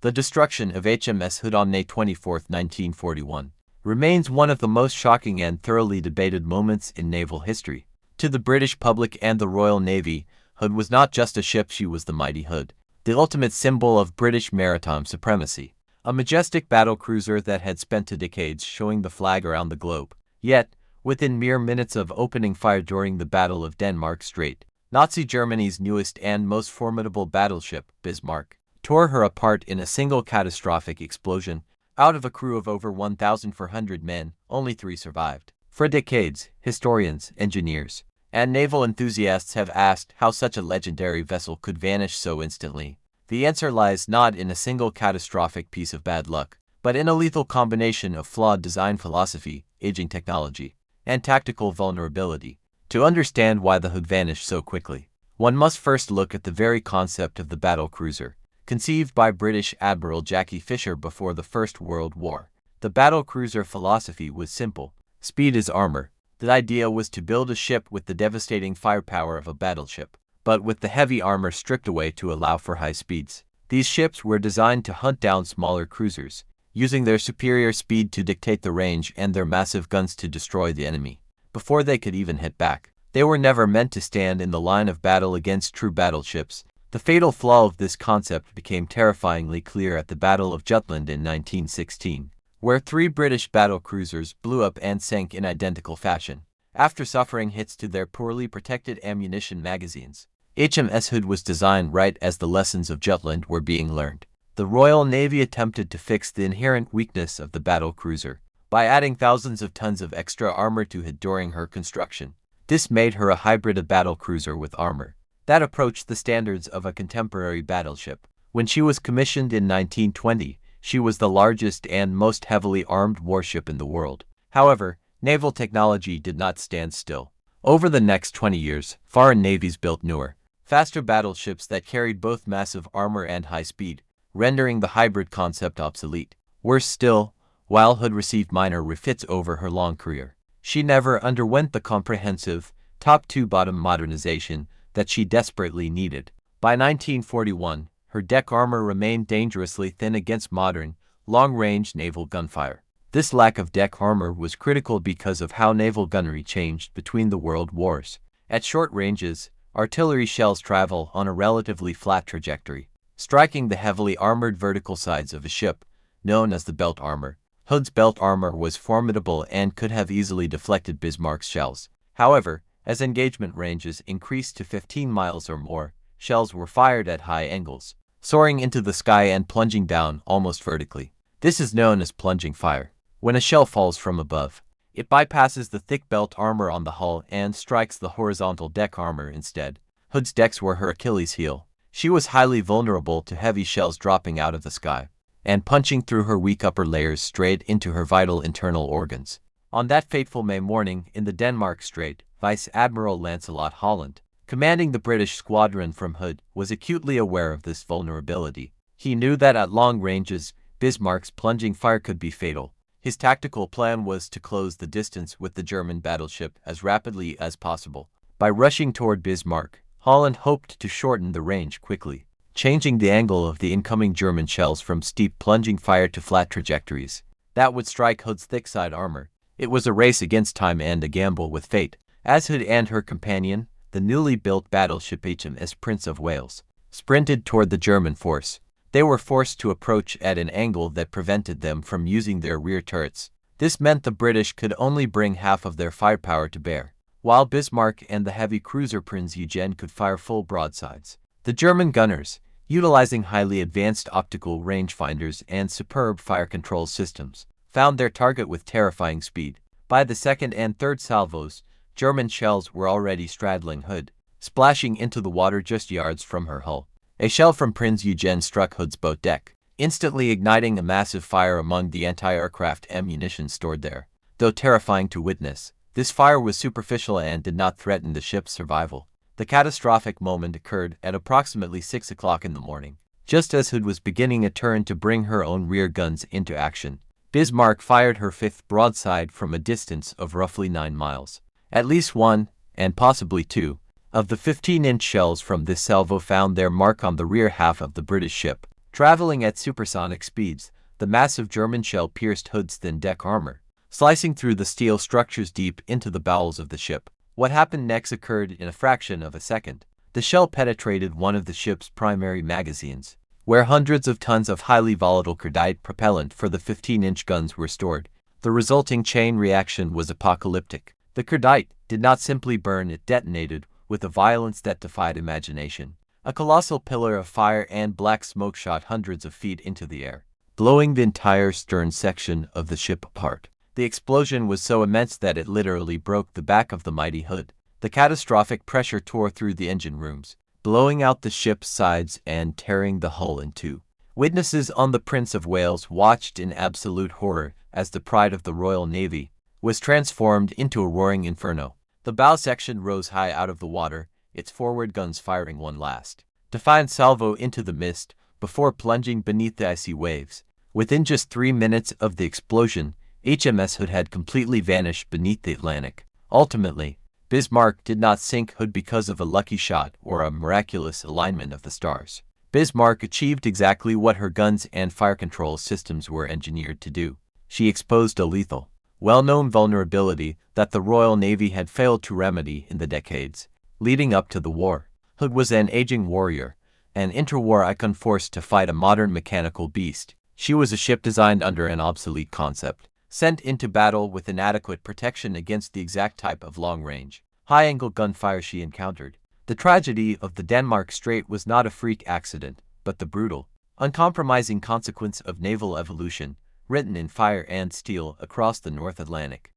The destruction of HMS Hood on May 24, 1941, remains one of the most shocking and thoroughly debated moments in naval history. To the British public and the Royal Navy, Hood was not just a ship, she was the mighty Hood, the ultimate symbol of British maritime supremacy. A majestic battlecruiser that had spent 2 decades showing the flag around the globe. Yet, within mere minutes of opening fire during the Battle of Denmark Strait, Nazi Germany's newest and most formidable battleship, Bismarck, tore her apart in a single catastrophic explosion. Out of a crew of over 1,400 men, only 3 survived. For decades, historians, engineers, and naval enthusiasts have asked how such a legendary vessel could vanish so instantly. The answer lies not in a single catastrophic piece of bad luck, but in a lethal combination of flawed design philosophy, aging technology, and tactical vulnerability. To understand why the Hood vanished so quickly, one must first look at the very concept of the battlecruiser. Conceived by British Admiral Jackie Fisher before the First World War, the battlecruiser philosophy was simple. Speed is armor. The idea was to build a ship with the devastating firepower of a battleship, but with the heavy armor stripped away to allow for high speeds. These ships were designed to hunt down smaller cruisers, using their superior speed to dictate the range and their massive guns to destroy the enemy before they could even hit back. They were never meant to stand in the line of battle against true battleships. The fatal flaw of this concept became terrifyingly clear at the Battle of Jutland in 1916, where 3 British battlecruisers blew up and sank in identical fashion, after suffering hits to their poorly protected ammunition magazines. HMS Hood was designed right as the lessons of Jutland were being learned. The Royal Navy attempted to fix the inherent weakness of the battlecruiser by adding thousands of tons of extra armor to it during her construction. This made her a hybrid of battlecruiser with armor that approached the standards of a contemporary battleship. When she was commissioned in 1920, she was the largest and most heavily armed warship in the world. However, naval technology did not stand still. Over the next 20 years, foreign navies built newer, faster battleships that carried both massive armor and high speed, rendering the hybrid concept obsolete. Worse still, while Hood received minor refits over her long career, she never underwent the comprehensive, top-to-bottom modernization that she desperately needed. By 1941, her deck armor remained dangerously thin against modern, long-range naval gunfire. This lack of deck armor was critical because of how naval gunnery changed between the world wars. At short ranges, artillery shells travel on a relatively flat trajectory, striking the heavily armored vertical sides of a ship, known as the belt armor. Hood's belt armor was formidable and could have easily deflected Bismarck's shells. However, as engagement ranges increased to 15 miles or more, shells were fired at high angles, soaring into the sky and plunging down almost vertically. This is known as plunging fire. When a shell falls from above, it bypasses the thick belt armor on the hull and strikes the horizontal deck armor instead. Hood's decks were her Achilles heel. She was highly vulnerable to heavy shells dropping out of the sky and punching through her weak upper layers straight into her vital internal organs. On that fateful May morning in the Denmark Strait, Vice Admiral Holland, commanding the British squadron from Hood, was acutely aware of this vulnerability. He knew that at long ranges, Bismarck's plunging fire could be fatal. His tactical plan was to close the distance with the German battleship as rapidly as possible. By rushing toward Bismarck, Holland hoped to shorten the range quickly, changing the angle of the incoming German shells from steep plunging fire to flat trajectories that would strike Hood's thick side armor. It was a race against time and a gamble with fate. As Hood and her companion, the newly built battleship HMS Prince of Wales, sprinted toward the German force, they were forced to approach at an angle that prevented them from using their rear turrets. This meant the British could only bring half of their firepower to bear, while Bismarck and the heavy cruiser Prinz Eugen could fire full broadsides. The German gunners, utilizing highly advanced optical rangefinders and superb fire control systems, found their target with terrifying speed. By the second and third salvos, German shells were already straddling Hood, splashing into the water just yards from her hull. A shell from Prinz Eugen struck Hood's boat deck, instantly igniting a massive fire among the anti-aircraft ammunition stored there. Though terrifying to witness, this fire was superficial and did not threaten the ship's survival. The catastrophic moment occurred at approximately 6 o'clock in the morning, just as Hood was beginning a turn to bring her own rear guns into action. Bismarck fired her fifth broadside from a distance of roughly 9 miles. At least one, and possibly two, of the 15-inch shells from this salvo found their mark on the rear half of the British ship, Traveling at supersonic speeds, the massive German shell pierced Hood's thin deck armor, slicing through the steel structures deep into the bowels of the ship. What happened next occurred in a fraction of a second. The shell penetrated one of the ship's primary magazines, where hundreds of tons of highly volatile cordite propellant for the 15-inch guns were stored. The resulting chain reaction was apocalyptic. The cordite did not simply burn, it detonated with a violence that defied imagination. A colossal pillar of fire and black smoke shot hundreds of feet into the air, blowing the entire stern section of the ship apart. The explosion was so immense that it literally broke the back of the mighty Hood. The catastrophic pressure tore through the engine rooms, blowing out the ship's sides and tearing the hull in two. Witnesses on the Prince of Wales watched in absolute horror as the pride of the Royal Navy was transformed into a roaring inferno. The bow section rose high out of the water, its forward guns firing one last defiant salvo into the mist before plunging beneath the icy waves. Within just 3 minutes of the explosion, HMS Hood had completely vanished beneath the Atlantic. Ultimately, Bismarck did not sink Hood because of a lucky shot or a miraculous alignment of the stars. Bismarck achieved exactly what her guns and fire control systems were engineered to do. She exposed a lethal, well-known vulnerability that the Royal Navy had failed to remedy in the decades leading up to the war. Hood was an aging warrior, an interwar icon forced to fight a modern mechanical beast. She was a ship designed under an obsolete concept, sent into battle with inadequate protection against the exact type of long-range, high-angle gunfire she encountered. The tragedy of the Denmark Strait was not a freak accident, but the brutal, uncompromising consequence of naval evolution, written in fire and steel across the North Atlantic.